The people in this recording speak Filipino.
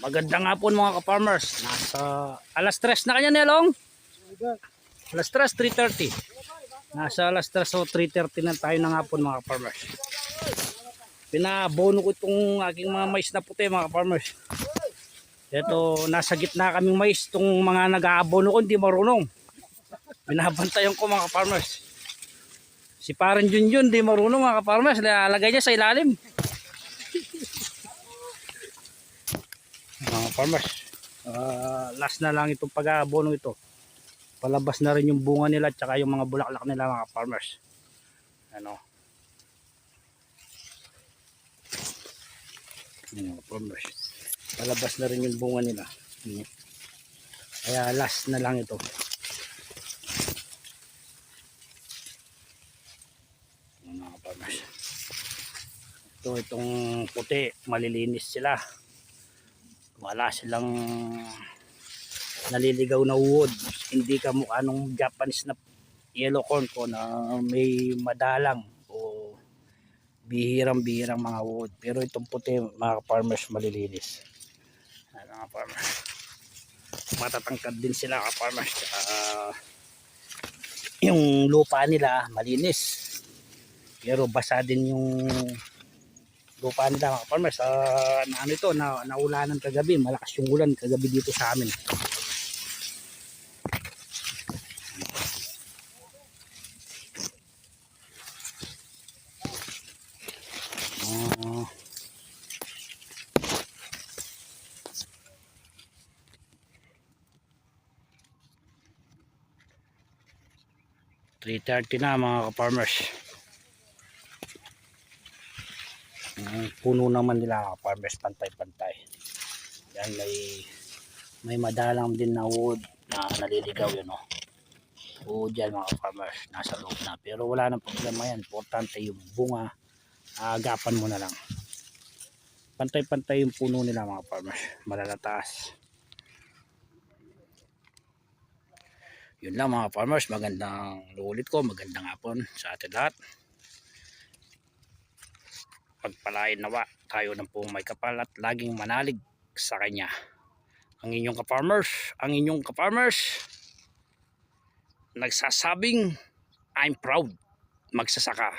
Magandang hapon mga ka-farmers. Nasa alas 3 na kanya Nelong. Alas 3, 3:30. Nasa alas 3 o 3:30 na tayo ng hapon mga ka-farmers. Pinabono ko itong aking mga mais na puti mga ka-farmers. Ito, nasa gitna kaming mais. Itong mga nag-aabono ko hindi marunong. Binabantayan ko mga ka-farmers. Si Parang Junjun hindi marunong mga ka-farmers. Lalagay niya sa ilalim. Mga farmers, last na lang itong pag-aabono ito. Palabas na rin yung bunga nila at saka yung mga bulaklak nila mga farmers. Ano? Mga farmers. Palabas na rin yung bunga nila. Kaya last na lang ito. Mga farmers. Itong puti, malilinis sila. Wala silang naliligaw na wood. Hindi ka mukha nung Japanese na yellow corn ko na may madalang o bihirang mga wood. Pero itong puti mga farmers malilinis. Mga farmers. Matatangkad din sila mga farmers. Yung lupa nila malinis. Pero basa din yung lupa nila mga farmers. Ano ito, naulanan kagabi, malakas yung ulan kagabi dito sa amin. Uh, 3:30 na mga farmers. Puno naman nila mga farmers, pantay-pantay. Yan, may madalang din na wood na naliligaw yun, no? O dyan mga farmers, nasa loob na. Pero wala nang problema yan. Importante yung bunga, agapan mo na lang. Pantay-pantay yung puno nila mga farmers, malalataas. Yun lang mga farmers, magandang ulit ko, magandang hapon sa atin lahat. Pagpalain nawa tayo ng pong may kapal at laging manalig sa kanya. Ang inyong ka-farmers nagsasabing I'm proud magsasaka.